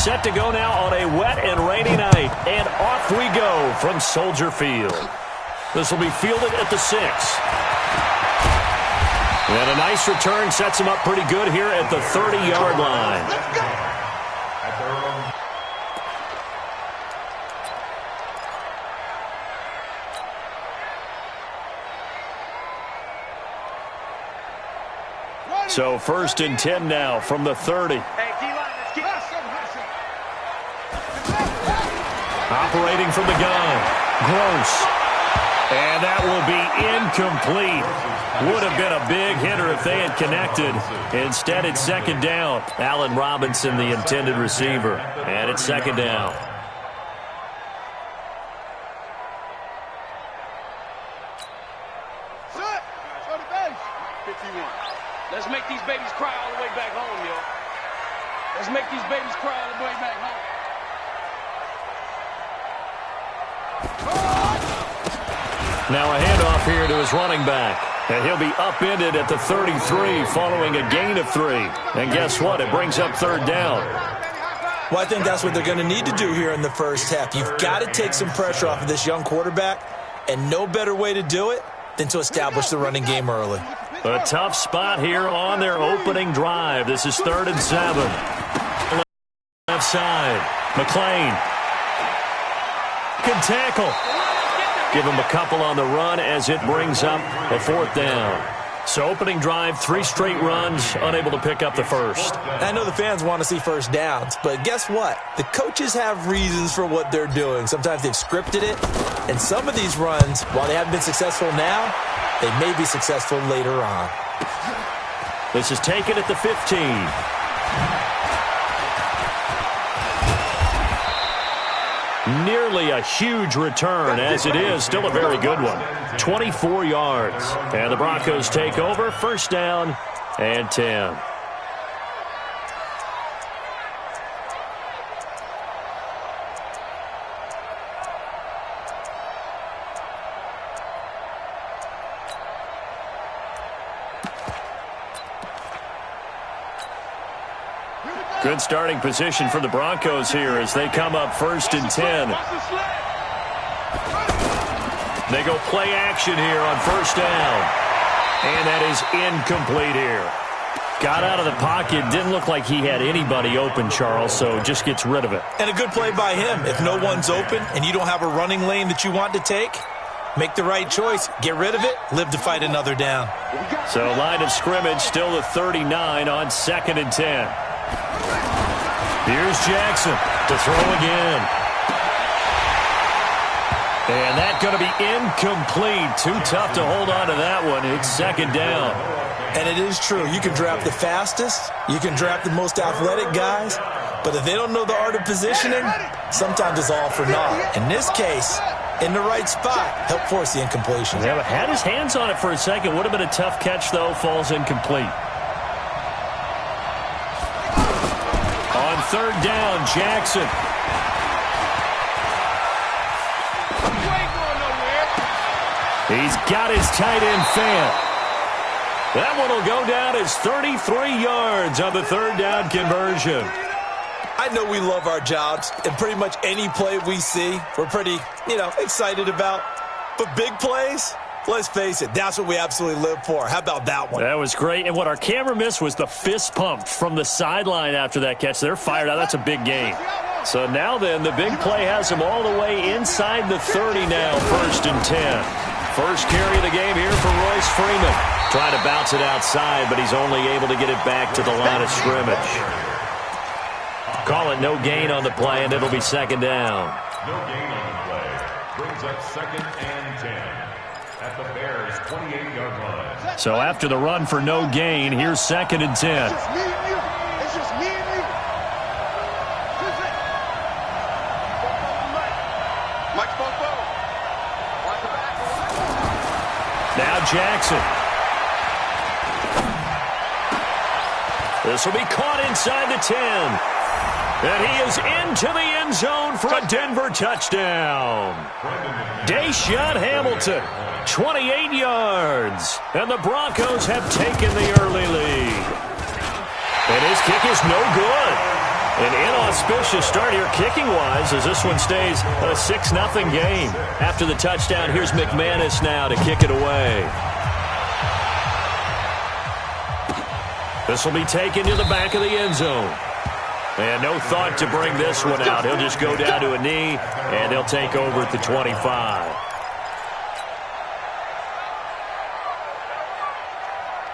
Set to go now on a wet and rainy night. And off we go from Soldier Field. This will be fielded at the 6. And a nice return sets him up pretty good here at the 30-yard line. Let's go. So 1st and 10 now from the 30. Operating from the gun. Gross. And that will be incomplete. Would have been a big hitter if they had connected. Instead, it's 2nd down. Allen Robinson, the intended receiver. And it's 2nd down. Let's make these babies cry all the way back home, yo. Let's make these babies cry all the way back home. Now a handoff here to his running back. And he'll be upended at the 33 following a gain of 3. And guess what? It brings up 3rd down. Well, I think that's what they're going to need to do here in the first half. You've got to take some pressure off of this young quarterback. And no better way to do it than to establish the running game early. A tough spot here on their opening drive. This is 3rd and 7. Left side. McLean. Can tackle. Give him a couple on the run as it brings up a 4th down. So opening drive, 3 straight runs, unable to pick up the first. I know the fans want to see first downs, but guess what? The coaches have reasons for what they're doing. Sometimes they've scripted it, and some of these runs, while they haven't been successful now, they may be successful later on. This is taken at the 15. Nearly a huge return, as it is still a very good one. 24 yards. And the Broncos take over, 1st down and 10. Good starting position for the Broncos here as they come up 1st and 10. They go play action here on 1st down. And that is incomplete here. Got out of the pocket. Didn't look like he had anybody open, Charles, so just gets rid of it. And a good play by him. If no one's open and you don't have a running lane that you want to take, make the right choice. Get rid of it. Live to fight another down. So line of scrimmage still the 39 on 2nd and 10. Here's Jackson to throw again. And that's going to be incomplete. Too tough to hold on to that one. It's 2nd down. And it is true. You can draft the fastest. You can draft the most athletic guys. But if they don't know the art of positioning, sometimes it's all for naught. In this case, in the right spot, help force the incompletion. Yeah, but had his hands on it for a second. Would have been a tough catch, though. Falls incomplete. On 3rd down, Jackson. He's got his tight end fan. That one will go down as 33 yards on the 3rd down conversion. I know we love our jobs, and pretty much any play we see, we're pretty, excited about. But big plays, let's face it, that's what we absolutely live for. How about that one? That was great. And what our camera missed was the fist pump from the sideline after that catch. They're fired out. That's a big gain. So now then, the big play has him all the way inside the 30 now, 1st and 10. First carry of the game here for Royce Freeman. Trying to bounce it outside, but he's only able to get it back to the line of scrimmage. Call it no gain on the play, and it'll be 2nd down. No gain on the play. Brings up 2nd and 10 at the Bears' 28-yard line. So after the run for no gain, here's 2nd and 10. It's just me and you. It's just me and you. Mike Bobo. Watch the back. Now Jackson. This will be caught inside the 10. And he is into the end zone for a Denver touchdown. Deshaun Hamilton, 28 yards. And the Broncos have taken the early lead. And his kick is no good. An inauspicious start here kicking-wise as this one stays a 6-0 game. After the touchdown, here's McManus now to kick it away. This will be taken to the back of the end zone. And no thought to bring this one out. He'll just go down to a knee, and they'll take over at the 25.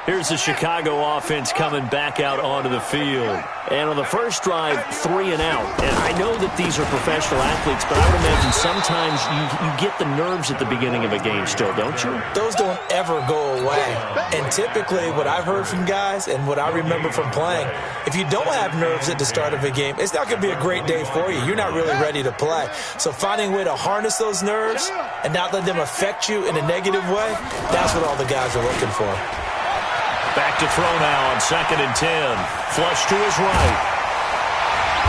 Here's the Chicago offense coming back out onto the field. And on the first drive, 3 and out. And I know that these are professional athletes, but I would imagine sometimes you get the nerves at the beginning of a game still, don't you? Those don't ever go away. And typically what I've heard from guys and what I remember from playing, if you don't have nerves at the start of a game, it's not going to be a great day for you. You're not really ready to play. So finding a way to harness those nerves and not let them affect you in a negative way, that's what all the guys are looking for. Back to throw now on 2nd and 10. Flush to his right.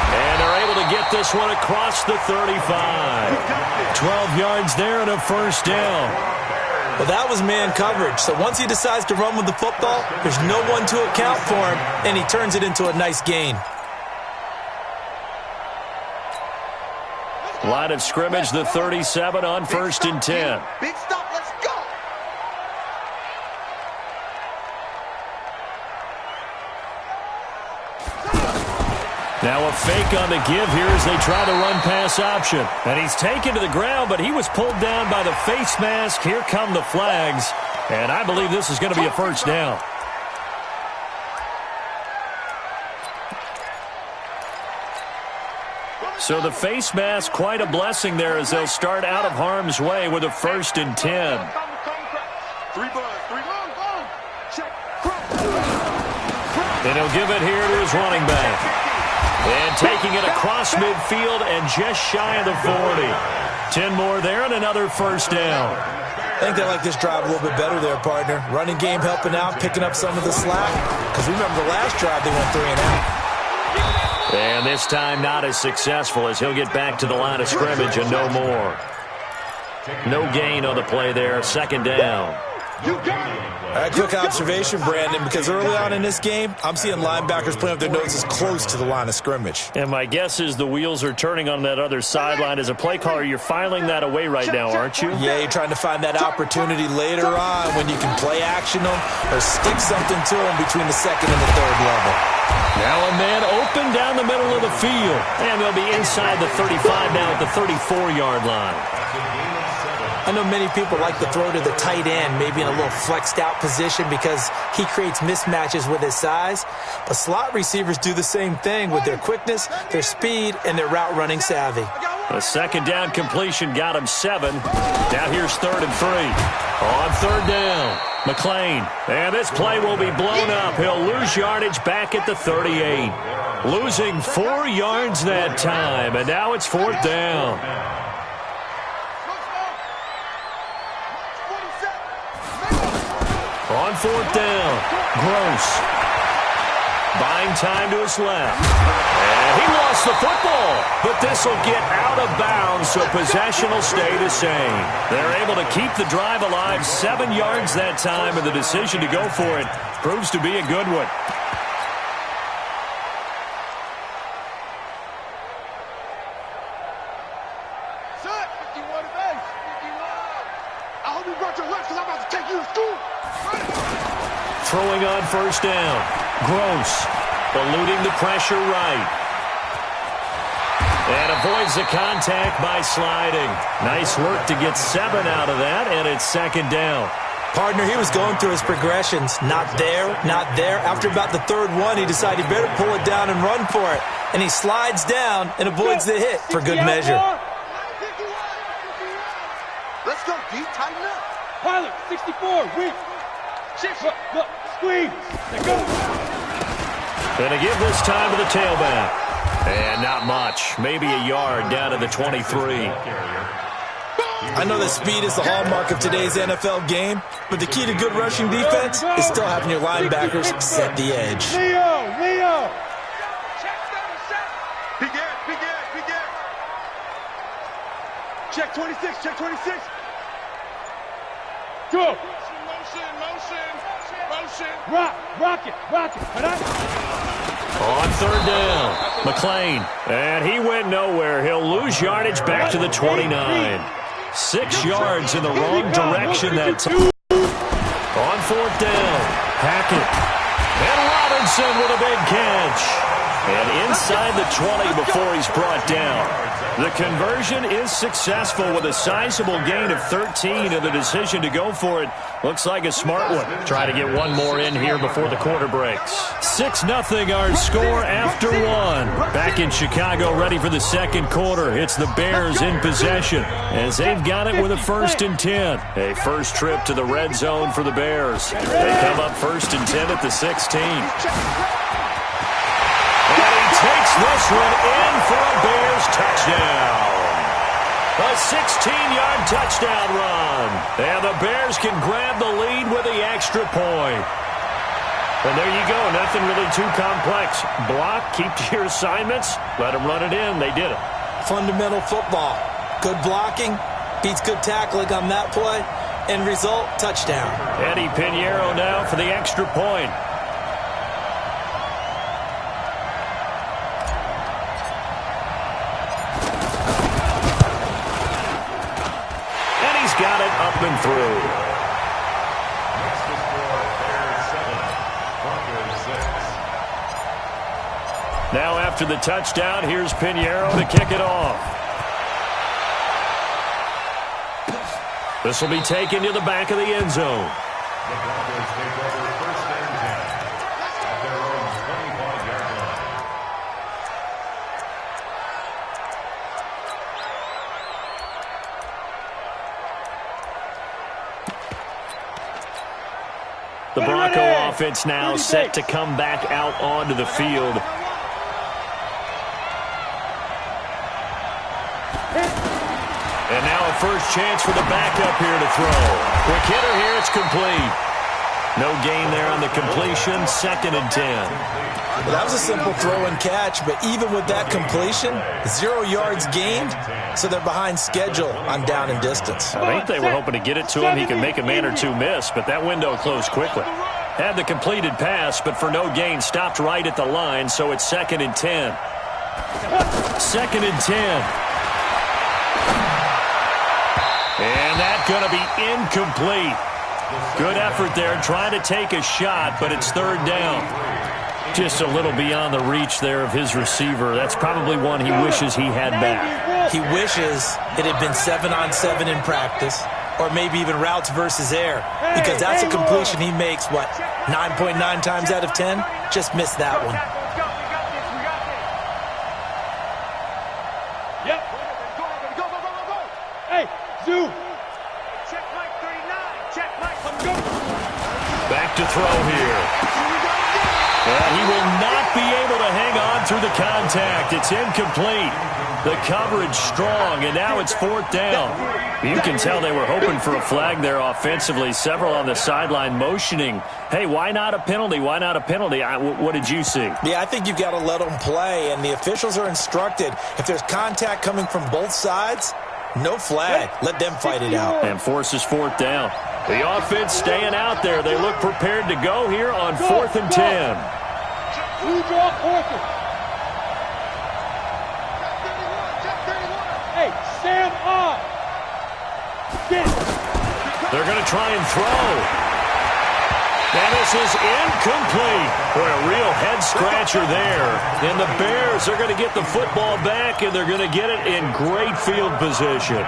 And they're able to get this one across the 35. 12 yards there and a first down. Well, that was man coverage. So once he decides to run with the football, there's no one to account for him, and he turns it into a nice gain. Line of scrimmage, the 37 on 1st and 10. Big stop, let's go. Now a fake on the give here as they try the run-pass option. And he's taken to the ground, but he was pulled down by the face mask. Here come the flags. And I believe this is going to be a first down. So the face mask, quite a blessing there as they'll start out of harm's way with a 1st and 10. And he'll give it here to his running back. And taking it across midfield and just shy of the 40. 10 more there and another first down. I think they like this drive a little bit better there, partner. Running game helping out, picking up some of the slack. Because remember the last drive they went 3 and out. And this time not as successful as he'll get back to the line of scrimmage and no more. No gain on the play there. 2nd down. All right, quick observation, Brandon, because early on in this game, I'm seeing linebackers playing with their noses close to the line of scrimmage. And my guess is the wheels are turning on that other sideline. As a play caller, you're filing that away right now, aren't you? Yeah, you're trying to find that opportunity later on when you can play action them or stick something to them between the 2nd and the 3rd level. Now a man open down the middle of the field. And they'll be inside the 35 now at the 34-yard line. I know many people like to throw to the tight end, maybe in a little flexed out position because he creates mismatches with his size. But slot receivers do the same thing with their quickness, their speed, and their route running savvy. The 2nd down completion got him 7. Now here's 3rd and 3. On 3rd down, McLean. And this play will be blown up. He'll lose yardage back at the 38. Losing 4 yards that time. And now it's 4th down. On 4th down, Gross. Buying time to his left. And he lost the football. But this will get out of bounds, so possession will stay the same. They're able to keep the drive alive 7 yards that time, and the decision to go for it proves to be a good one. Throwing on 1st down. Gross. Eluding the pressure right. And avoids the contact by sliding. Nice work to get 7 out of that, and it's 2nd down. Partner, he was going through his progressions. Not there, not there. After about the 3rd one, he decided he better pull it down and run for it. And he slides down and avoids the hit for good measure. Let's go, D. Tighten up. Pilot, 64, weak. Look, squeeze. Let go. Gonna give this time to the tailback. And not much. Maybe a yard down to the 23. I know that speed is the hallmark of today's NFL game, but the key to good rushing defense is still having your linebackers set the edge. Leo. Begin. Check 26. Go. Motion. Rock it. On third down, McLean. And he went nowhere. He'll lose yardage back to the 29. 6 yards in the wrong direction that time. On fourth down, Hackett. And Robinson with a big catch. And inside the 20 before he's brought down. The conversion is successful with a sizable gain of 13, and the decision to go for it looks like a smart one. Try to get one more in here before the quarter breaks. 6-0 our score after one. Back in Chicago, ready for the second quarter. It's the Bears in possession as they've got it with a 1st and 10. A first trip to the red zone for the Bears. They come up 1st and 10 at the 16. And he takes this one in for a Bears touchdown. A 16-yard touchdown run. And the Bears can grab the lead with the extra point. And there you go. Nothing really too complex. Block, keep to your assignments, let them run it in. They did it. Fundamental football. Good blocking beats good tackling on that play. End result, touchdown. Eddie Pinheiro now for the extra point. Got it up and through. Next to score, Bears 7, Broncos 6. Now after the touchdown, here's Pinheiro to kick it off. This will be taken to the back of the end zone. The Broncos take over 1st and 10 at their own 25-yard line. The Bronco offense now set to come back out onto the field. And now a first chance for the backup here to throw. Quick hitter here, it's complete. No gain there on the completion, 2nd and 10. Well, that was a simple throw and catch, but even with that completion, 0 yards gained, so they're behind schedule on down and distance. I think they were hoping to get it to him. He could make a man or two miss, but that window closed quickly. Had the completed pass, but for no gain, stopped right at the line, so it's 2nd and 10. 2nd and 10. And that's going to be incomplete. Good effort there, trying to take a shot, but it's 3rd down. Just a little beyond the reach there of his receiver. That's probably one he wishes he had back. He wishes it had been 7-on-7 in practice, or maybe even routes versus air, because that's a completion he makes, 9.9 times out of 10? Just missed that one. Yep. Go. Hey, Zoo. Check Mike 39. Check Mike. Let's go. Back to throw here. And he will not be able to hang on through the contact. It's incomplete. The coverage strong, and now it's 4th down. You can tell they were hoping for a flag there offensively. Several on the sideline motioning, hey, why not a penalty? Why not a penalty? What did you see? Yeah, I think you've got to let them play, and the officials are instructed, if there's contact coming from both sides, no flag. Let them fight it out. And forces 4th down. The offense staying out there. They look prepared to go here on 4th and 10. Hey, stand up. They're going to try and throw. And this is incomplete. Boy, a real head-scratcher there. And the Bears are going to get the football back, and they're going to get it in great field position.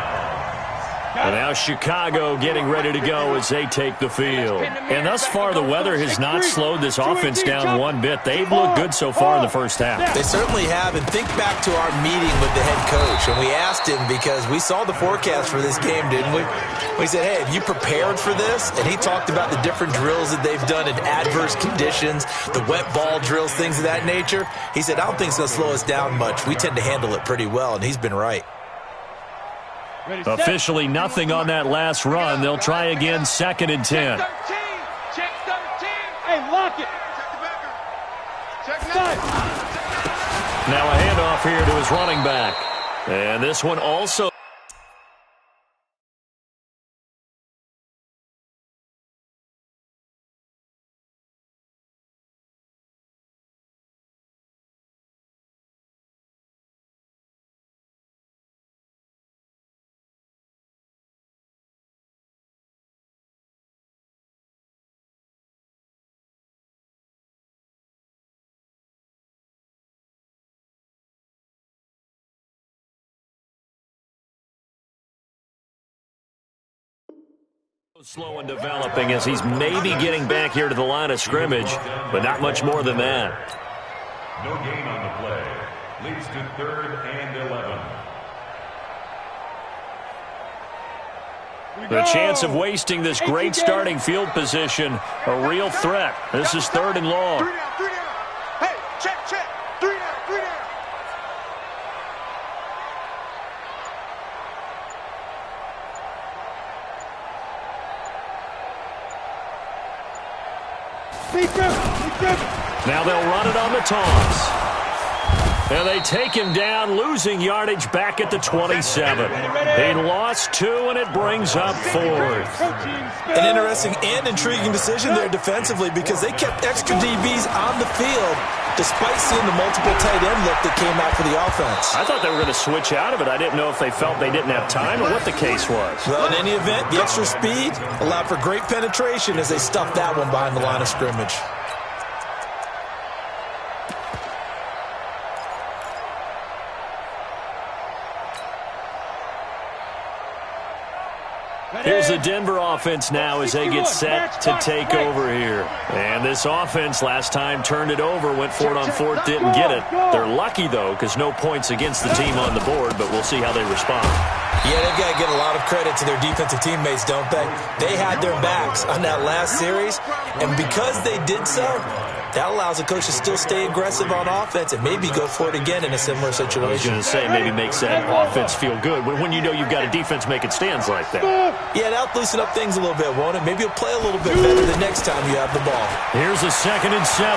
And now Chicago getting ready to go as they take the field. And thus far, the weather has not slowed this offense down one bit. They've looked good so far in the first half. They certainly have. And think back to our meeting with the head coach. And we asked him, because we saw the forecast for this game, didn't we? We said, hey, have you prepared for this? And he talked about the different drills that they've done in adverse conditions, the wet ball drills, things of that nature. He said, I don't think it's going to slow us down much. We tend to handle it pretty well, and he's been right. Officially nothing on that last run. They'll try again, 2nd and 10. Check 13. Hey, lock it. Check 9. Now a handoff here to his running back. And this one also Slow and developing as he's maybe getting back here to the line of scrimmage, but not much more than that. No gain on the play. Leads to 3rd and 11. The chance of wasting this great starting field position, a real threat. This is 3rd and long. 3 down, 3 down. Hey, check. 3 down, 3 down. Now they'll run it on the toss. And they take him down, losing yardage back at the 27. He lost 2, and it brings up 4th. An interesting and intriguing decision there defensively because they kept extra DBs on the field despite seeing the multiple tight end look that came out for the offense. I thought they were going to switch out of it. I didn't know if they felt they didn't have time or what the case was. Well, in any event, the extra speed allowed for great penetration as they stuffed that one behind the line of scrimmage. Here's the Denver offense now as they get set to take over here. And this offense last time turned it over, went for it on 4th, didn't get it. They're lucky, though, because no points against the team on the board, but we'll see how they respond. Yeah, they've got to get a lot of credit to their defensive teammates, don't they? They had their backs on that last series, and because they did so, that allows the coach to still stay aggressive on offense and maybe go for it again in a similar situation. I was going to say, maybe makes that offense feel good when you know you've got a defense making stands like that. Yeah, that'll loosen up things a little bit, won't it? Maybe you'll play a little bit better the next time you have the ball. Here's a 2nd and 7.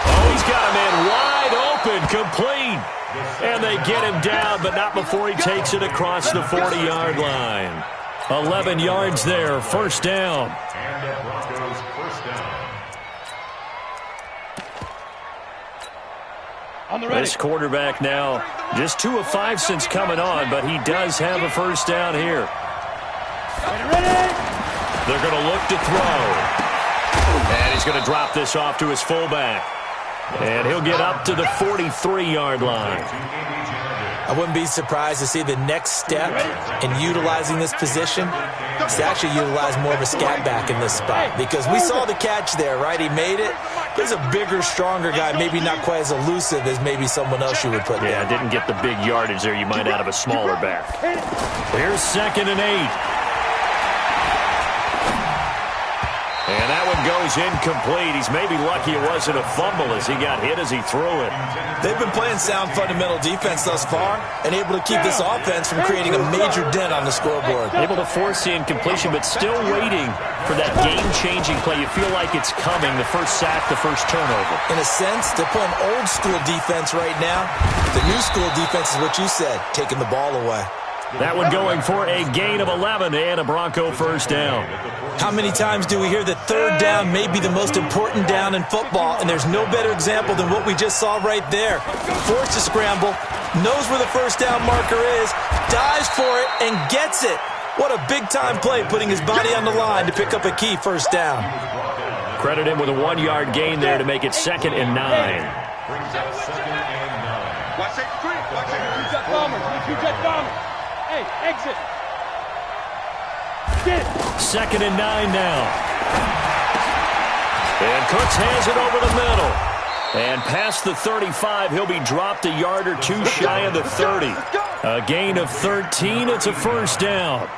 Oh, he's got a man wide open, complete. And they get him down, but not before he takes it across the 40-yard line. 11 yards there, 1st down. And the Broncos 1st down. This quarterback now just 2 of 5 since coming on, but he does have a 1st down here. They're going to look to throw. And he's going to drop this off to his fullback. And he'll get up to the 43-yard line. I wouldn't be surprised to see the next step in utilizing this position is to actually utilize more of a scat back in this spot. Because we saw the catch there, right? He made it. He's a bigger, stronger guy, maybe not quite as elusive as maybe someone else you would put there. Yeah, didn't get the big yardage there you might out of a smaller back. Here's 2nd and 8. And that one goes incomplete. He's maybe lucky it wasn't a fumble as he got hit as he threw it. They've been playing sound fundamental defense thus far and able to keep this offense from creating a major dent on the scoreboard. Able to force the incompletion, but still waiting for that game-changing play. You feel like it's coming, the first sack, the first turnover. In a sense, they're playing old-school defense right now. The new-school defense is what you said, taking the ball away. That one going for a gain of 11 and a Bronco 1st down. How many times do we hear that 3rd down may be the most important down in football, and there's no better example than what we just saw right there. Forced to scramble, knows where the 1st down marker is, dives for it, and gets it. What a big-time play, putting his body on the line to pick up a key 1st down. Credit him with a 1-yard gain there to make it 2nd and 9. Brings up 2nd and 9. Watch it, 3. Watch it. 2 jet bombers. 2 jet bombers. Hey, exit. Get it. 2nd and 9 now. And Cooks has it over the middle. And past the 35, he'll be dropped a yard or 2 shy of the 30. A gain of 13, it's a 1st down.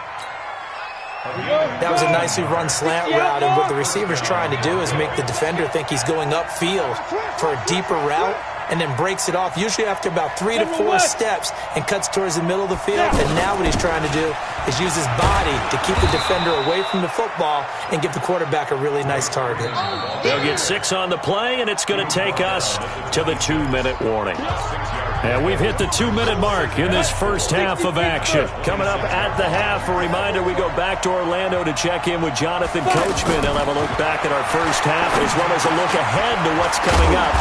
That was a nicely run slant route, and what the receiver's trying to do is make the defender think he's going upfield for a deeper route, and then breaks it off, usually after about 3 to 4 steps, and cuts towards the middle of the field. And now what he's trying to do is use his body to keep the defender away from the football and give the quarterback a really nice target. They'll get 6 on the play, and it's going to take us to the 2-minute warning. And we've hit the 2-minute mark in this first half of action. Coming up at the half, a reminder, we go back to Orlando to check in with Jonathan Coachman. He'll have a look back at our first half as well as a look ahead to what's coming up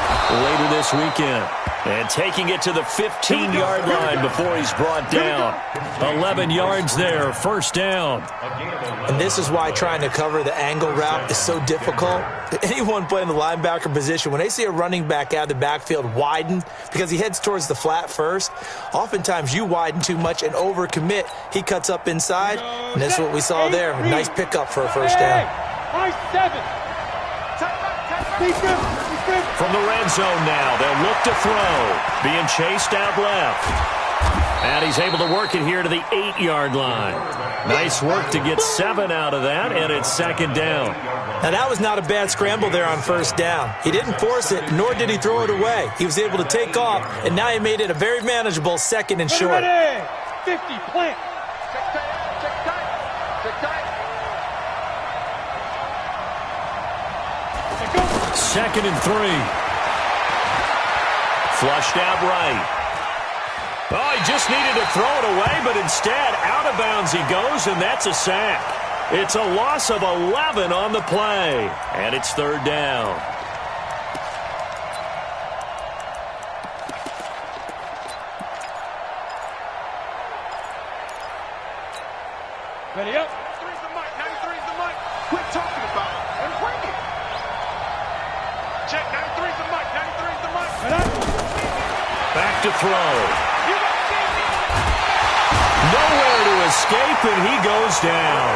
later this weekend. And taking it to the 15-yard line before he's brought down. 11 yards there, 1st down. And this is why trying to cover the angle route is so difficult. Anyone playing the linebacker position, when they see a running back out of the backfield widen because he heads towards the flat first. Oftentimes you widen too much and overcommit. He cuts up inside, and that's what we saw there. Nice pickup for a first down. From the red zone now, they'll look to throw. Being chased out left. And he's able to work it here to the 8-yard line. Nice work to get 7 out of that, and it's second down. Now, that was not a bad scramble there on first down. He didn't force it, nor did he throw it away. He was able to take off, and now he made it a very manageable second and short. 50, plant. Check tight. Second and 3. Flushed out right. Oh, he just needed to throw it away, but instead, out of bounds he goes, and that's a sack. It's a loss of 11 on the play, and it's third down. Ready up. 93's the mic. 93's the mic. Quit talking about it and bring it. Check. 93's the mic. 93's the mic. Back to throw. Nowhere to escape, and he goes down.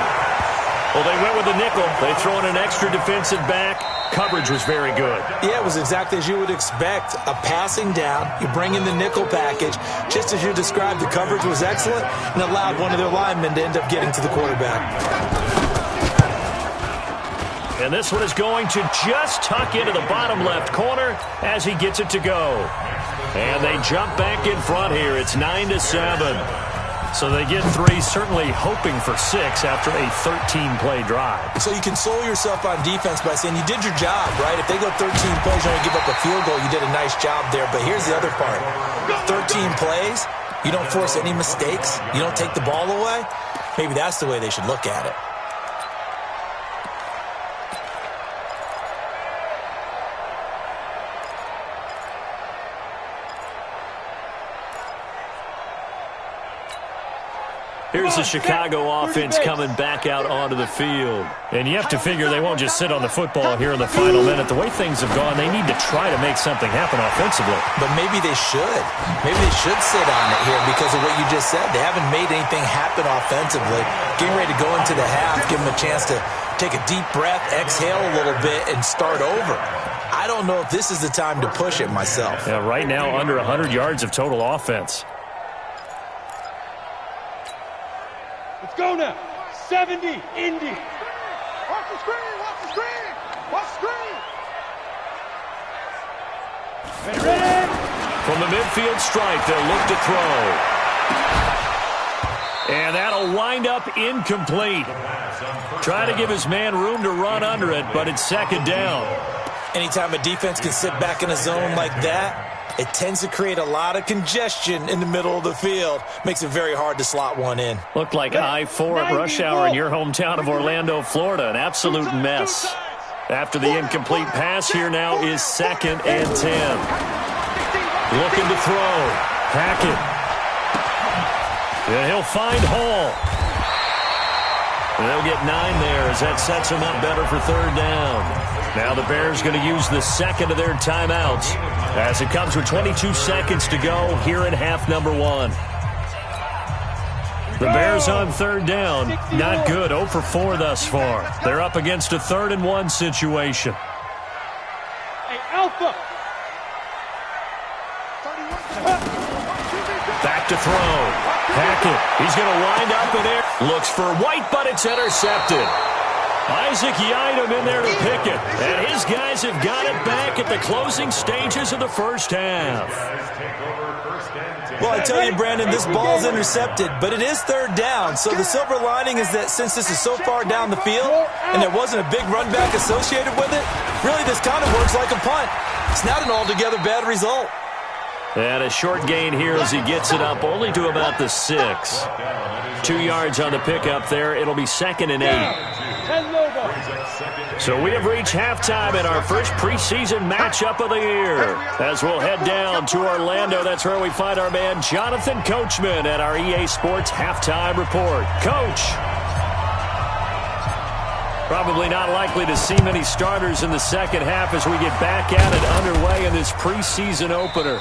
Well, they went with the nickel. They throw in an extra defensive back. Coverage was very good. Yeah, it was exactly as you would expect. A passing down. You bring in the nickel package. Just as you described, the coverage was excellent and allowed one of their linemen to end up getting to the quarterback. And this one is going to just tuck into the bottom left corner as he gets it to go. And they jump back in front here. It's 9-7. So they get 3, certainly hoping for 6 after a 13-play drive. So you console yourself on defense by saying you did your job, right? If they go 13 plays, you only give up a field goal, you did a nice job there. But here's the other part. 13 plays, you don't force any mistakes, you don't take the ball away. Maybe that's the way they should look at it. Here's the Chicago offense coming back out onto the field. And you have to figure they won't just sit on the football here in the final minute. The way things have gone, they need to try to make something happen offensively. But maybe they should. Maybe they should sit on it here because of what you just said. They haven't made anything happen offensively. Getting ready to go into the half, give them a chance to take a deep breath, exhale a little bit, and start over. I don't know if this is the time to push it myself. Yeah, right now under 100 yards of total offense. Let's go now. 70, Indy. Watch the screen, watch the screen. Watch the screen. Ready. From the midfield stripe, they'll look to throw. And that'll wind up incomplete. Trying to give his man room to run under it, but it's second down. Anytime a defense can sit back in a zone like that, it tends to create a lot of congestion in the middle of the field. Makes it very hard to slot one in. Looked like I-4 at rush hour in your hometown of Orlando, Florida. An absolute mess. After the incomplete pass, here now is 2nd and 10. Looking to throw. Hackett. And he'll find Hall. And they'll get 9 there as that sets him up better for third down. Now the Bears going to use the second of their timeouts as it comes with 22 seconds to go here in half number 1. The Bears on third down, not good, 0 for 4 thus far. They're up against a 3rd and 1 situation. Hey, Alpha. Back to throw. Hackett, he's going to wind up in there. Looks for White, but it's intercepted. Isaac Yiadom in there to pick it. And his guys have got it back at the closing stages of the first half. Well, I tell you, Brandon, this ball's intercepted, but it is third down. So the silver lining is that since this is so far down the field and there wasn't a big run back associated with it, really this kind of works like a punt. It's not an altogether bad result. And a short gain here as he gets it up only to about the 6. 2 yards on the pickup there. It'll be 2nd and 8. So we have reached halftime in our first preseason matchup of the year. As we'll head down to Orlando, that's where we find our man Jonathan Coachman at our EA Sports Halftime Report. Coach, probably not likely to see many starters in the second half as we get back at it underway in this preseason opener.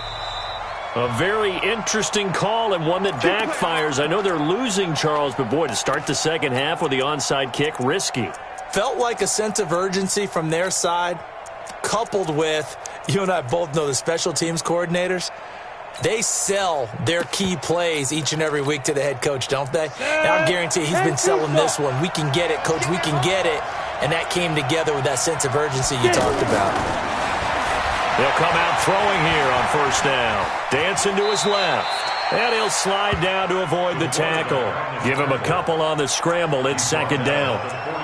A very interesting call and one that backfires. I know they're losing, Charles, but boy, to start the second half with the onside kick, risky. Felt like a sense of urgency from their side, coupled with, you and I both know the special teams coordinators, they sell their key plays each and every week to the head coach, don't they? And I guarantee he's been selling this one. We can get it, coach, we can get it. And that came together with that sense of urgency you talked about. They'll come out throwing here on first down. Dancing to his left. And he'll slide down to avoid the tackle. Give him a couple on the scramble. It's second down.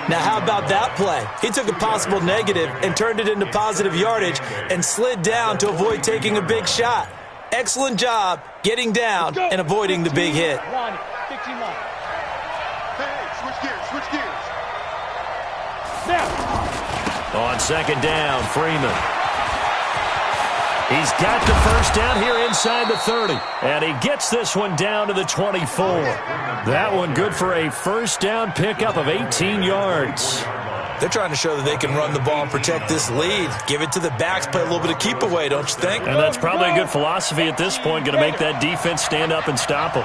Now, how about that play? He took a possible negative and turned it into positive yardage and slid down to avoid taking a big shot. Excellent job getting down and avoiding the big hit. Hey, switch gears. Now. On second down, Freeman. He's got the first down here inside the 30. And he gets this one down to the 24. That one good for a first down pickup of 18 yards. They're trying to show that they can run the ball and protect this lead. Give it to the backs, play a little bit of keep away, don't you think? And that's probably a good philosophy at this point, going to make that defense stand up and stop them.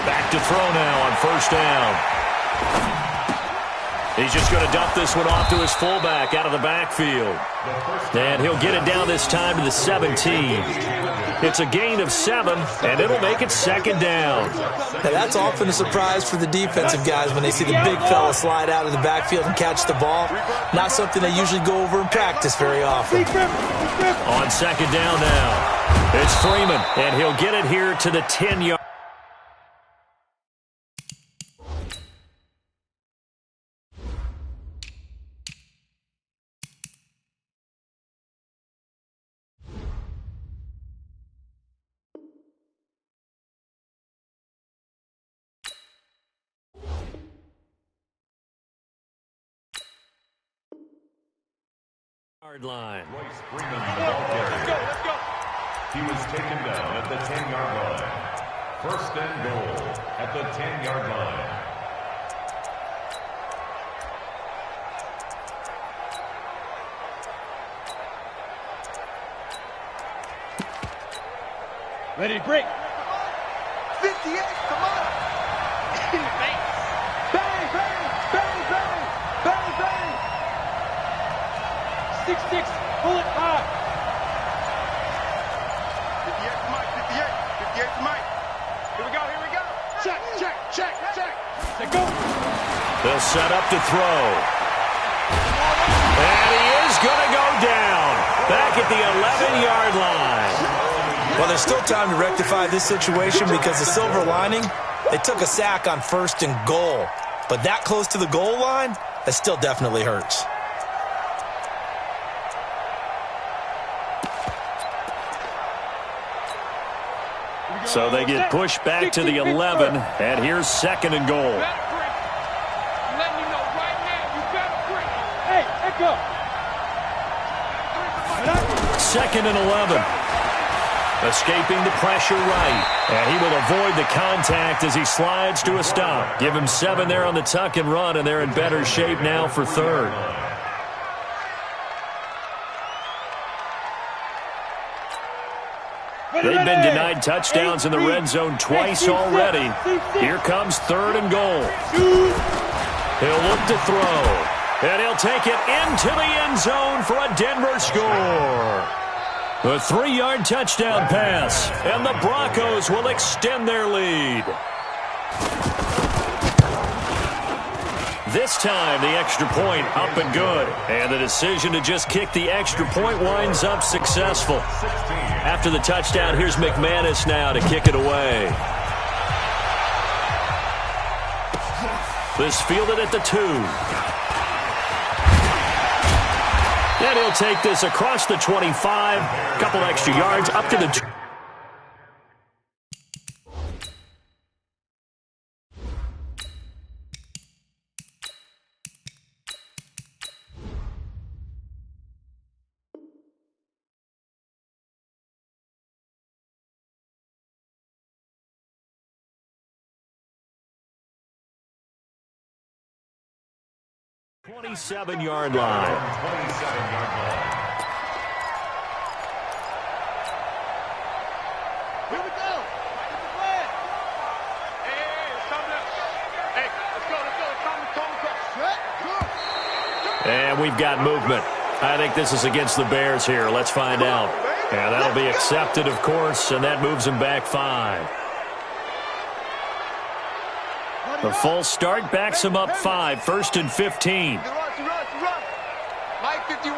Back to throw now on first down. He's just going to dump this one off to his fullback out of the backfield. And he'll get it down this time to the 17. It's a gain of 7, and it'll make it second down. Now, that's often a surprise for the defensive guys when they see the big fella slide out of the backfield and catch the ball. Not something they usually go over in practice very often. On second down now, it's Freeman, and he'll get it here to the 10-yard. Line. Royce Freeman, the ball carrier. Let's go. He was taken down at the 10-yard line. First and goal at the 10-yard line. Ready to break. 58, come on. In the face. Bang, bang, bang, bang, bang, bang. 6-6. Pull it high. 58 to Mike, 58 to Mike. Here we go. Check. Let go. They'll set up to throw. And he is going to go down. Back at the 11-yard line. Well, there's still time to rectify this situation because the silver lining, they took a sack on first and goal. But that close to the goal line, that still definitely hurts. So they get pushed back to the 11, and here's second and goal. Better break. I'm letting you know right now, you better break. Hey, let go. Second and 11. Escaping the pressure right. And he will avoid the contact as he slides to a stop. Give him 7 there on the tuck and run, and they're in better shape now for third. They've been denied touchdowns in the red zone twice already. Here comes third and goal. He'll look to throw. And he'll take it into the end zone for a Denver score. A 3-yard touchdown pass. And the Broncos will extend their lead. This time, the extra point up and good. And the decision to just kick the extra point winds up successful. After the touchdown, here's McManus now to kick it away. This fielded at the 2. And he'll take this across the 25. Couple extra yards up to the 27-yard line. 27-yard line. Here we go. Hey, it's coming up. Hey, let's go. It's time to And we've got movement. I think this is against the Bears here. Let's find out. And that'll be accepted, of course, and that moves them back 5. The full start backs them up 5, 1st and 15. Run. Mike 51.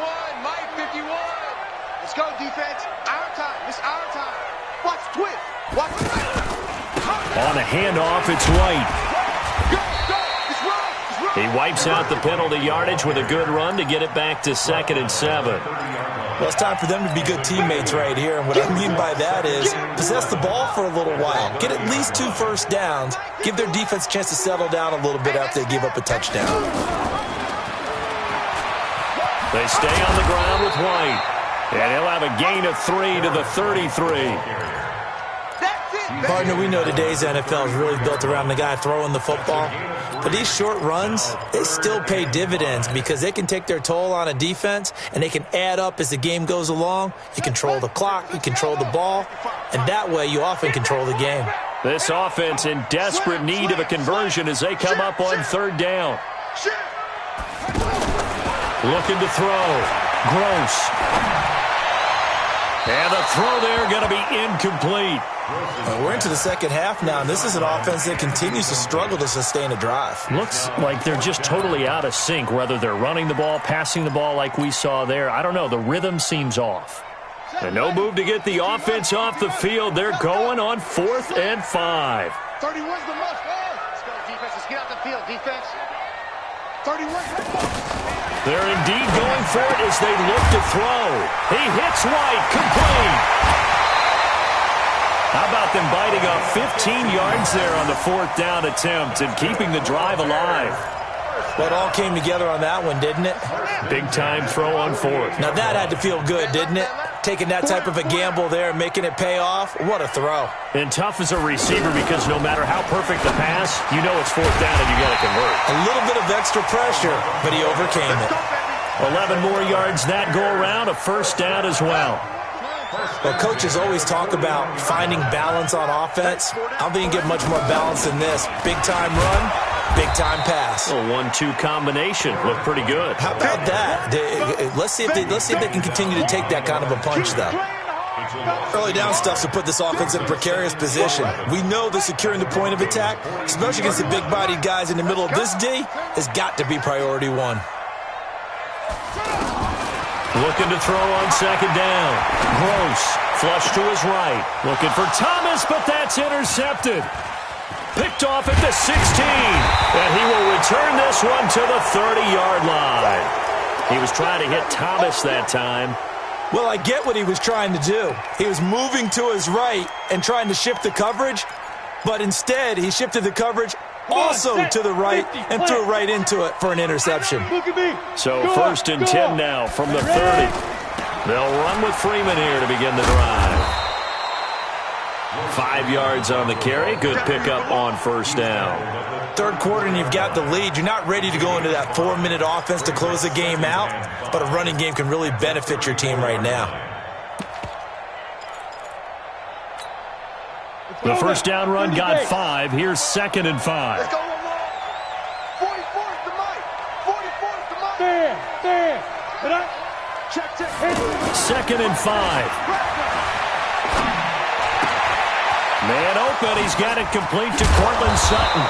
Let's go, defense. Our time. It's our time. Watch twist. Watch the right. On a handoff, it's White. Go. It's run. He wipes out the penalty yardage with a good run to get it back to 2nd and 7. Well, it's time for them to be good teammates right here. And what I mean by that is possess the ball for a little while. Get at least 2 first downs. Give their defense a chance to settle down a little bit after they give up a touchdown. They stay on the ground with White. And he'll have a gain of 3 to the 33. Partner, we know today's NFL is really built around the guy throwing the football. But these short runs, they still pay dividends because they can take their toll on a defense and they can add up as the game goes along. You control the clock, you control the ball, and that way you often control the game. This offense in desperate need of a conversion as they come up on 3rd down. Looking to throw. Gross. And the throw there going to be incomplete. We're into the second half now, and this is an offense that continues to struggle to sustain a drive. Looks like they're just totally out of sync, whether they're running the ball, passing the ball like we saw there. I don't know. The rhythm seems off. And no move to get the offense off the field. They're going on 4th and 5. 31's the must. Let's go, defense. Let's get out the field, defense. 31's the must. They're indeed going for it as they look to throw. He hits White, complete. How about them biting off 15 yards there on the 4th down attempt and keeping the drive alive? Well, it all came together on that one, didn't it? Big-time throw on 4th. Now that had to feel good, didn't it? Taking that type of a gamble there and making it pay off. What a throw. And tough as a receiver because no matter how perfect the pass, you know it's 4th down and you got to convert. A little bit of extra pressure, but he overcame it. 11 more yards that go around, a 1st down as well. Well, coaches always talk about finding balance on offense. I don't think you can get much more balance than this. Big-time run, big-time pass. A 1-2 combination. Looked pretty good. How about that? Let's see if they can continue to take that kind of a punch, though. Early down stuff to put this offense in a precarious position. We know that securing the point of attack, especially against the big-bodied guys in the middle of this D, has got to be priority 1. Looking to throw on 2nd down. Gross, flush to his right. Looking for Thomas, but that's intercepted. Picked off at the 16. And he will return this one to the 30-yard line. He was trying to hit Thomas that time. Well, I get what he was trying to do. He was moving to his right and trying to shift the coverage, but instead he shifted the coverage also to the right and threw right into it for an interception. So 1st and 10 now from the 30. They'll run with Freeman here to begin the drive. 5 yards on the carry. Good pickup on 1st down. 3rd quarter and you've got the lead. You're not ready to go into that 4-minute offense to close the game out, but a running game can really benefit your team right now. The 1st down run got 5. Here's 2nd and 5. Let's go, 44's the mic. 44's the mic. Stand. Check. 2nd and 5. Man open. He's got it complete to Cortland Sutton.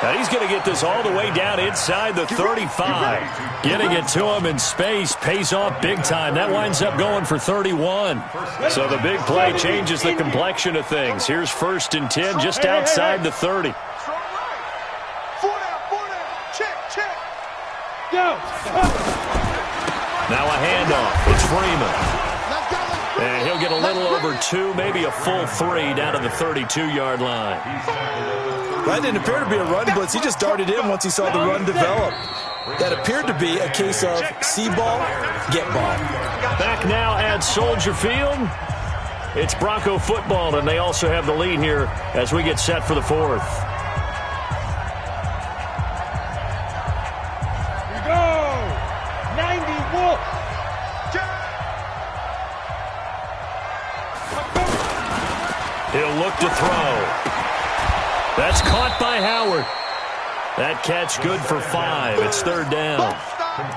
Now he's going to get this all the way down inside the 35. Getting it to him in space pays off big time. That winds up going for 31. So the big play changes the complexion of things. Here's 1st and 10 just outside the 30. 4 down. Check. Go. Now a handoff. It's Freeman. And he'll get a little over 2, maybe a full 3 down to the 32-yard line. That didn't appear to be a run blitz. He just darted in once he saw the run develop. That appeared to be a case of see ball, get ball. Back now at Soldier Field. It's Bronco football, and they also have the lead here as we get set for the 4th. Here we go. He'll look to throw. That's caught by Howard. That catch good for 5. It's third down.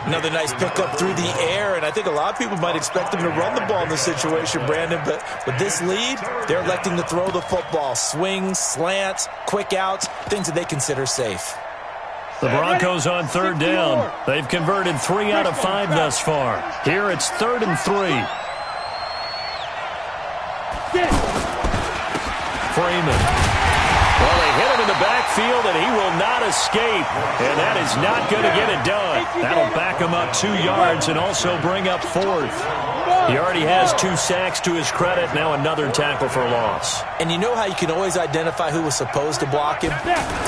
Another nice pickup through the air, and I think a lot of people might expect him to run the ball in this situation, Brandon, but with this lead, they're electing to throw the football. Swings, slants, quick outs, things that they consider safe. The Broncos on third down. They've converted 3 out of 5 thus far. Here it's 3rd and 3. Freeman. Well, they hit him in the backfield, and he will not escape. And that is not going to get it done. That'll back him up 2 yards and also bring up 4th. He already has 2 sacks to his credit. Now another tackle for loss. And you know how you can always identify who was supposed to block him?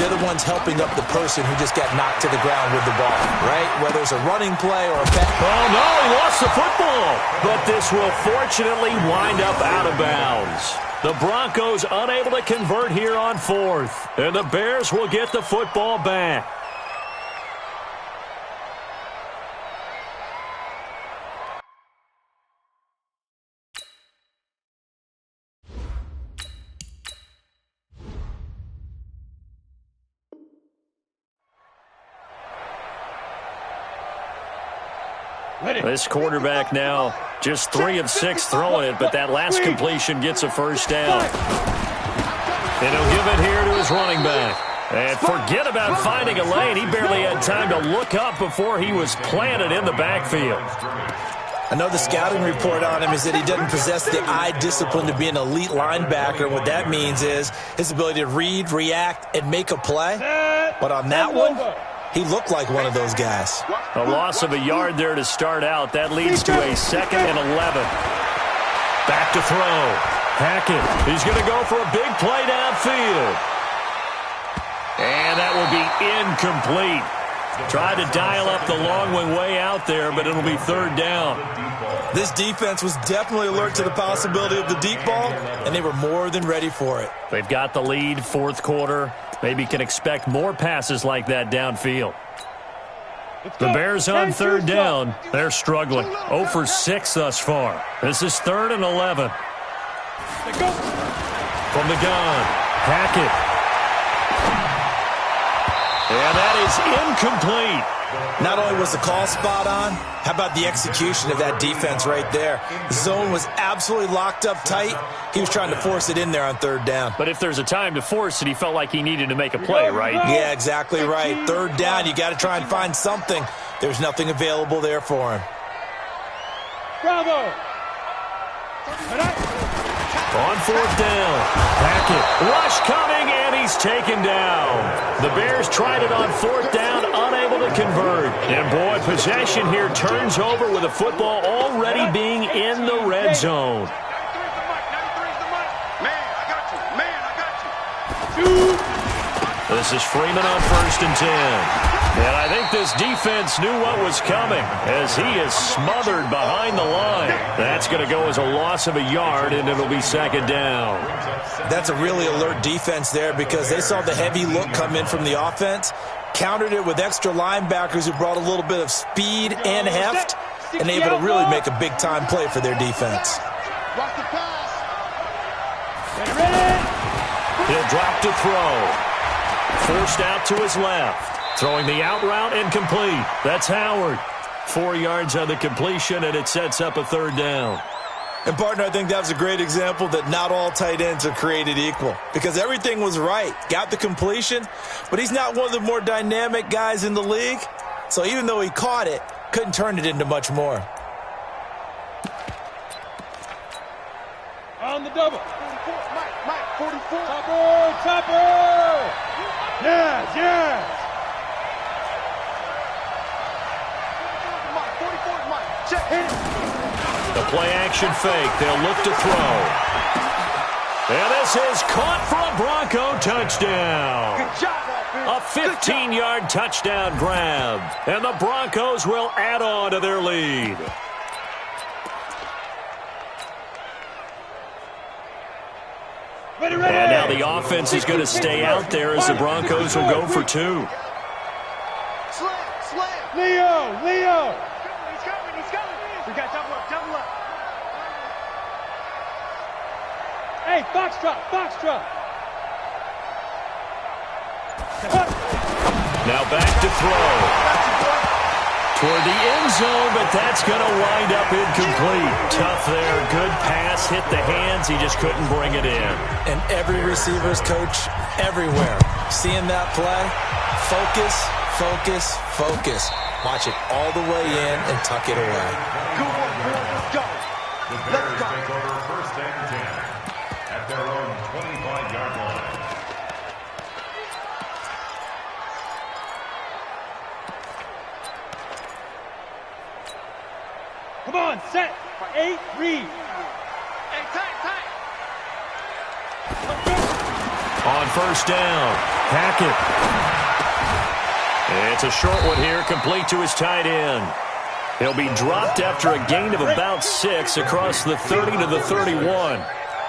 They're the ones helping up the person who just got knocked to the ground with the ball, right? Whether it's a running play or a pass. Oh, no, he lost the football. But this will fortunately wind up out of bounds. The Broncos unable to convert here on 4th. And the Bears will get the football back. This quarterback now just 3 of 6 throwing it, but that last completion gets a first down. And he'll give it here to his running back. And forget about finding a lane. He barely had time to look up before he was planted in the backfield. I know the scouting report on him is that he doesn't possess the eye discipline to be an elite linebacker. And what that means is his ability to read, react, and make a play. But on that one, he looked like one of those guys. A loss of a yard there to start out. That leads to a 2nd and 11. Back to throw. Hackett. He's going to go for a big play downfield. And that will be incomplete. Tried to dial up the long one way out there, but it'll be 3rd down. This defense was definitely alert to the possibility of the deep ball, and they were more than ready for it. They've got the lead, 4th quarter. Maybe can expect more passes like that downfield. The Bears on 3rd down. They're struggling. 0 for 6 thus far. This is 3rd and 11. From the gun, Hackett. And that is incomplete. Not only was the call spot on, how about the execution of that defense right there? The zone was absolutely locked up tight. He was trying to force it in there on 3rd down. But if there's a time to force it, he felt like he needed to make a play, right? Yeah, exactly right. 3rd down, you got to try and find something. There's nothing available there for him. Bravo! On 4th down, Hackett, rush coming, and he's taken down. The Bears tried it on 4th down, unable to convert. And boy, possession here turns over with the football already being in the red zone. 93's the mic, 93's the mic. Man, I got you. Man, I got you. This is Freeman on 1st and 10. And I think this defense knew what was coming as he is smothered behind the line. That's going to go as a loss of a yard, and it'll be 2nd down. That's a really alert defense there because they saw the heavy look come in from the offense, countered it with extra linebackers who brought a little bit of speed and heft, and able to really make a big-time play for their defense. He'll drop to throw. Forced out to his left. Throwing the out route incomplete. That's Howard. 4 yards on the completion, and it sets up a 3rd down. And, partner, I think that was a great example that not all tight ends are created equal because everything was right. Got the completion, but he's not one of the more dynamic guys in the league. So even though he caught it, couldn't turn it into much more. On the double. 44, Mike, 44. Topper. Yes, yes. The play-action fake. They'll look to throw. And this is caught for a Bronco touchdown. A 15-yard touchdown grab. And the Broncos will add on to their lead. And now the offense is going to stay out there as the Broncos will go for 2. Leo. He's coming. We got double up. Hey, foxtrot, foxtrot. Now back to throw. Toward the end zone, but that's going to wind up incomplete. Tough there. Good pass. Hit the hands. He just couldn't bring it in. And every receiver's coach everywhere, seeing that play, focus, focus, focus. Watch it all the way in and tuck it away. Good work, boy. Let's go. The Bears take over first and 10 at their own 25-yard line. Come on, set. 8, read. Hey, tight. On first down, Hackett. It's a short one here, complete to his tight end. He'll be dropped after a gain of about 6 across the 30 to the 31.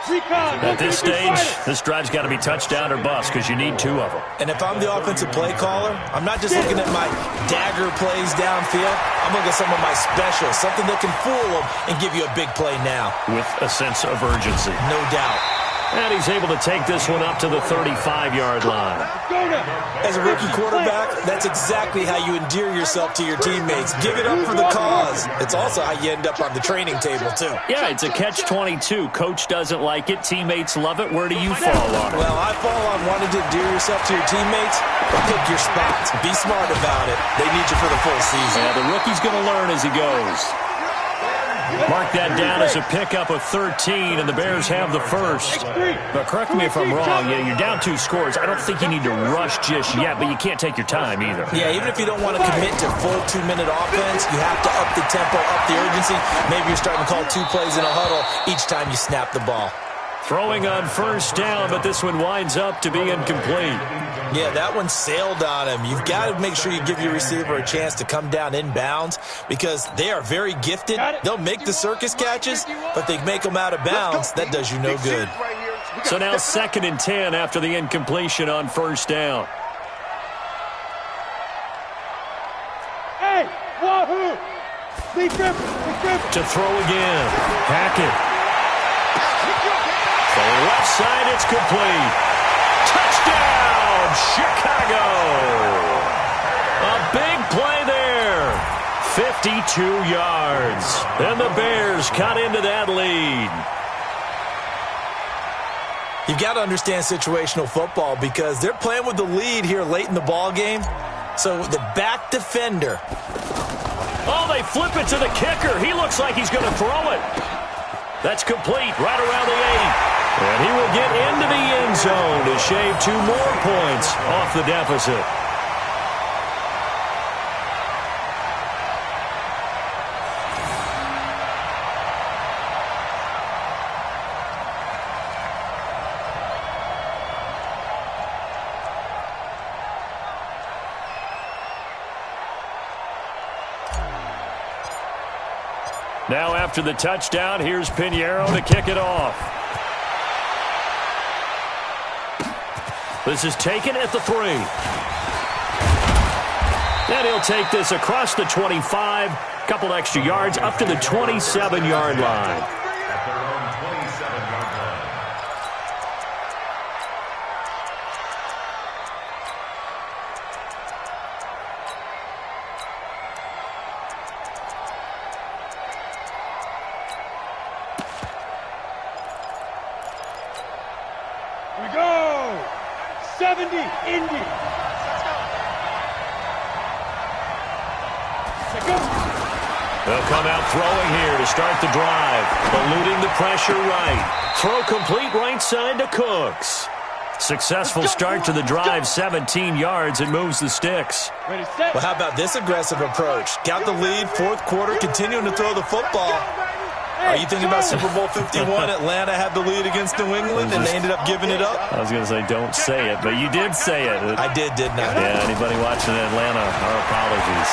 At this stage, this drive's got to be touchdown or bust because you need 2 of them. And if I'm the offensive play caller, I'm not just looking at my dagger plays downfield. I'm looking at some of my specials, something that can fool them and give you a big play now. With a sense of urgency. No doubt. And he's able to take this one up to the 35-yard line. As a rookie quarterback, that's exactly how you endear yourself to your teammates. Give it up for the cause. It's also how you end up on the training table, too. Yeah, it's a catch-22. Coach doesn't like it. Teammates love it. Where do you fall on it? Well, I fall on wanting to endear yourself to your teammates, but pick your spots. Be smart about it. They need you for the full season. Yeah, the rookie's going to learn as he goes. Mark that down as a pickup of 13, and the Bears have the first. But correct me if I'm wrong. Yeah, you're down 2 scores. I don't think you need to rush just yet, but you can't take your time either. Yeah, even if you don't want to commit to full 2-minute offense, you have to up the tempo, up the urgency. Maybe you're starting to call 2 plays in a huddle each time you snap the ball. Throwing on first down, but this one winds up to be incomplete. Yeah, that one sailed on him. You've got to make sure you give your receiver a chance to come down inbounds because they are very gifted. They'll make the circus catches, but they make them out of bounds. That does you no good. So now 2nd and 10 after the incompletion on first down. Hey, wahoo! Lee Griffin. To throw again. Hackett. The left side, it's complete. Touchdown, Chicago. A big play there. 52 yards. And the Bears cut into that lead. You've got to understand situational football because they're playing with the lead here late in the ball game. So the back defender. Oh, they flip it to the kicker. He looks like he's going to throw it. That's complete right around the 8. And he will get into the end zone to shave 2 more points off the deficit. Now after the touchdown, here's Pinheiro to kick it off. This is taken at the 3. And he'll take this across the 25, couple extra yards up to the 27-yard line. At their own 27-yard line. Here we go. 70, Indy. They'll come out throwing here to start the drive. Eluding the pressure right. Throw complete right side to Cooks. Successful start to the drive, 17 yards, and moves the sticks. Ready, set. Well, how about this aggressive approach? Got the lead, 4th quarter, continuing to throw the football. Are you thinking about Super Bowl 51? Atlanta had the lead against New England, and they ended up giving it up? I was going to say don't say it, but you did say it. I did, didn't I? Yeah, anybody watching Atlanta, our apologies.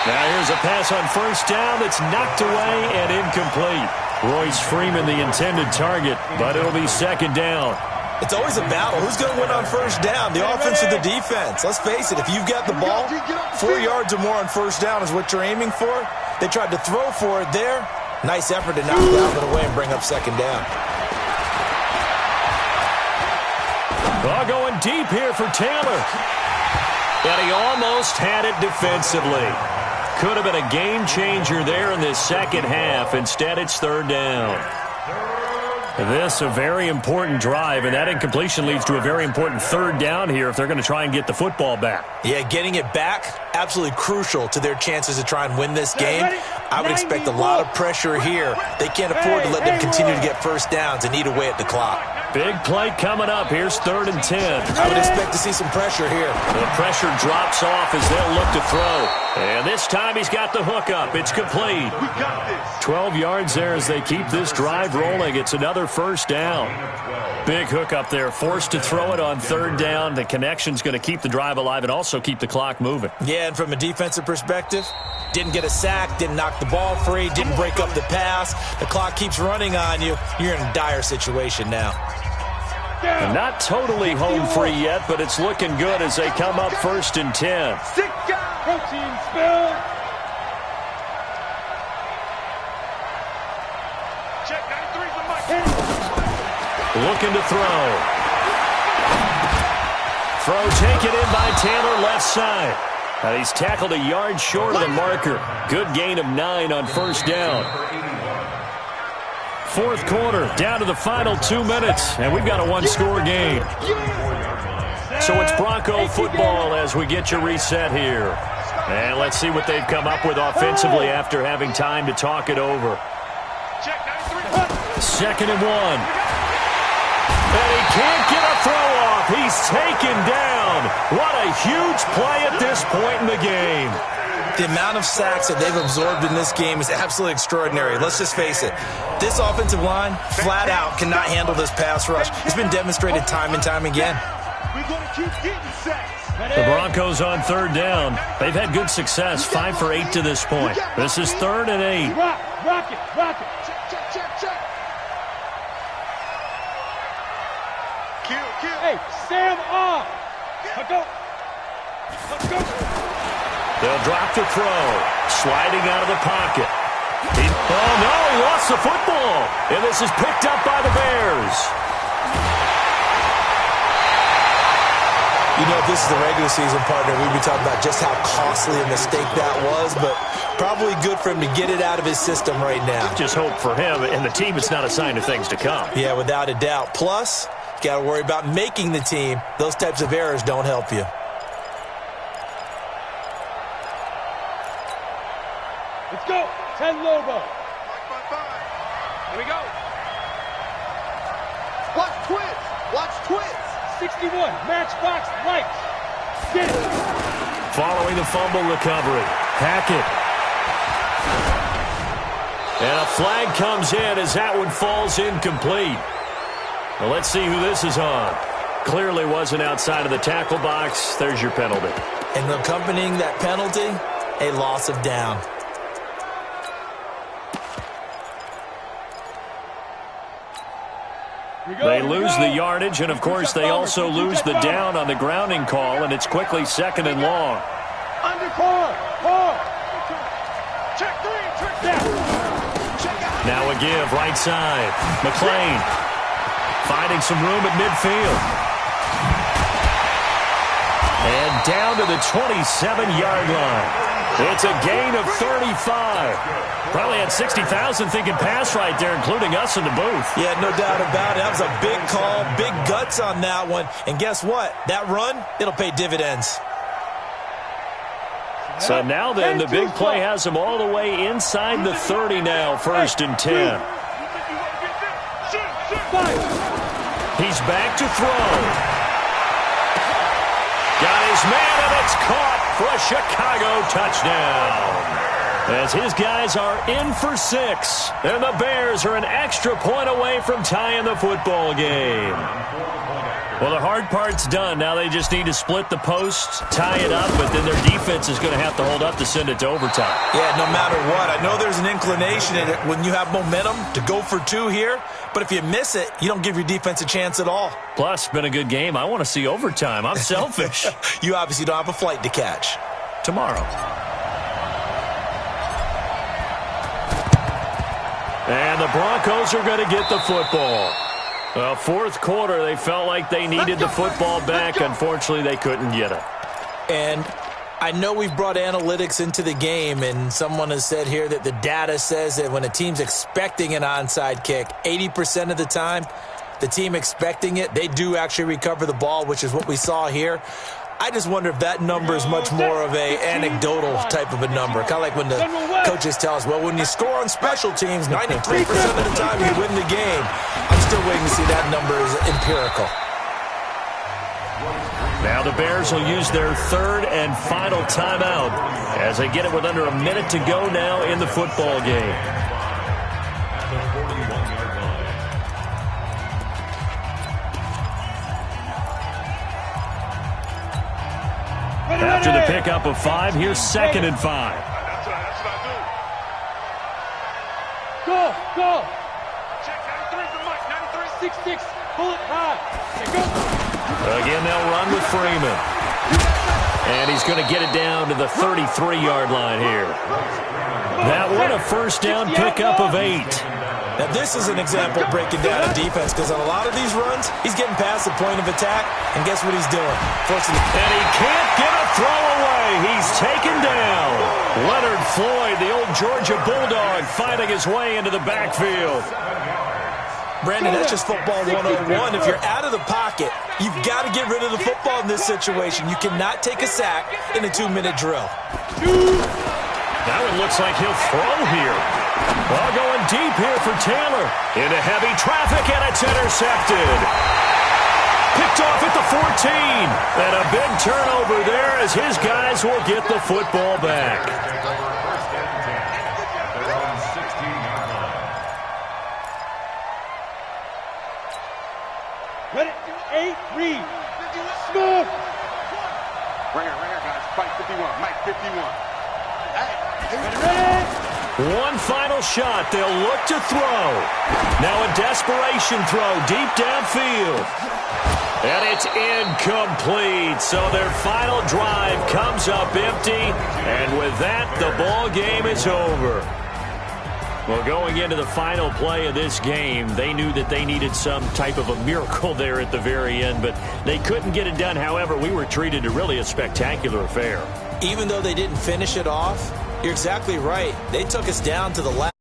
Now here's a pass on first down that's knocked away and incomplete. Royce Freeman, the intended target, but it'll be 2nd down. It's always a battle. Who's going to win on first down, the offense or the defense? Let's face it, if you've got the ball, 4 yards or more on first down is what you're aiming for. They tried to throw for it there. Nice effort to knock that one away and bring up second down. Ball going deep here for Taylor. And he almost had it defensively. Could have been a game changer there in this second half. Instead, it's third down. This a very important drive, and that incompletion leads to a very important third down here if they're going to try and get the football back. Yeah, getting it back, absolutely crucial to their chances to try and win this game. I would expect a lot of pressure here. They can't afford to let them continue to get first downs and eat away at the clock. Big play coming up. Here's 3rd and 10. I would expect to see some pressure here. The pressure drops off as they'll look to throw. And this time he's got the hook up. It's complete. 12 yards there as they keep this drive rolling. It's another first down. Big hook up there. Forced to throw it on 3rd down. The connection's going to keep the drive alive and also keep the clock moving. Yeah, and from a defensive perspective, didn't get a sack, didn't knock the ball free, didn't break up the pass. The clock keeps running on you. You're in a dire situation now. And not totally home free yet, but it's looking good as they come up 1st and 10. Protein spill. Check 93's the mic. Looking to throw. Throw taken in by Taylor left side. And he's tackled a yard short of the marker. Good gain of 9 on 1st down. 4th quarter, down to the final 2 minutes, and we've got a one-score game. So it's Bronco football as we get you reset here. And let's see what they've come up with offensively after having time to talk it over. 2nd and 1. And he can't get a throw off. He's taken down. What a huge play at this point in the game. The amount of sacks that they've absorbed in this game is absolutely extraordinary. Let's just face it. This offensive line, flat out, cannot handle this pass rush. It's been demonstrated time and time again. We're going to keep getting sacks. The Broncos on 3rd down. They've had good success, 5 for 8 to this point. This is 3rd and 8. Rock it. Check. Kill. Hey, Sam off. Let's go. They'll drop to throw. Sliding out of the pocket. He lost the football. And this is picked up by the Bears. You know, if this is the regular season, partner, we'd be talking about just how costly a mistake that was, but probably good for him to get it out of his system right now. Just hope for him and the team it's not a sign of things to come. Yeah, without a doubt. Plus, you got to worry about making the team. Those types of errors don't help you. Let's go. 10 Lobo. Here we go. Watch twins. 61. Matchbox lights. Get it. Following the fumble recovery. Hackett. And a flag comes in as that one falls incomplete. Well, let's see who this is on. Clearly wasn't outside of the tackle box. There's your penalty. And accompanying that penalty, a loss of down. They lose the yardage, and, of course, they also lose the down on the grounding call, and it's quickly 2nd and long. Check 3. Now a give, right side. McClain finding some room at midfield. And down to the 27-yard line. It's a gain of 35. Probably had 60,000 thinking pass right there, including us in the booth. Yeah, no doubt about it. That was a big call, big guts on that one. And guess what? That run, it'll pay dividends. So now then, the big play has him all the way inside the 30 now, 1st and 10. He's back to throw. Got his man, and it's caught for a Chicago touchdown. As his guys are in for 6. And the Bears are an extra point away from tying the football game. Well, the hard part's done. Now they just need to split the posts, tie it up, but then their defense is going to have to hold up to send it to overtime. Yeah, no matter what. I know there's an inclination in it when you have momentum to go for 2 here, but if you miss it, you don't give your defense a chance at all. Plus, been a good game. I want to see overtime. I'm selfish. You obviously don't have a flight to catch. Tomorrow. And the Broncos are going to get the football. Fourth quarter, they felt like they needed the football back. Unfortunately, they couldn't get it. And I know we've brought analytics into the game, and someone has said here that the data says that when a team's expecting an onside kick, 80% of the time, the team expecting it, they do actually recover the ball, which is what we saw here. I just wonder if that number is much more of a anecdotal type of a number. Kind of like when the coaches tell us, well, when you score on special teams, 93% of the time you win the game. I'm still waiting to see that number is empirical. Now the Bears will use their third and final timeout as they get it with under a minute to go now in the football game. After the pickup of 5, here's 2nd and 5. That's what I do. Go. Check 93's the mic. 93. 6-6. Pull it high. Go. Again, they'll run with Freeman. And he's going to get it down to the 33-yard line here. That one a first down pickup of 8. Now, this is an example of breaking down a defense because on a lot of these runs, he's getting past the point of attack, and guess what he's doing? Forcing and he can't get a throw away. He's taken down. Leonard Floyd, the old Georgia Bulldog, finding his way into the backfield. Brandon, that's just football 101. If you're out of the pocket, you've got to get rid of the football in this situation. You cannot take a sack in a 2-minute drill. That one looks like he'll throw here. Ball going deep here for Taylor. Into heavy traffic, and it's intercepted. Picked off at the 14. And a big turnover there as his guys will get the football back. Ready? 8, read. Smooth. Ringer, guys. Fight 51. Mike 51. Ready? One final shot. They'll look to throw. Now a desperation throw deep downfield. And it's incomplete. So their final drive comes up empty. And with that, the ball game is over. Well, going into the final play of this game, they knew that they needed some type of a miracle there at the very end, but they couldn't get it done. However, we were treated to really a spectacular affair. Even though they didn't finish it off, you're exactly right. They took us down to the last.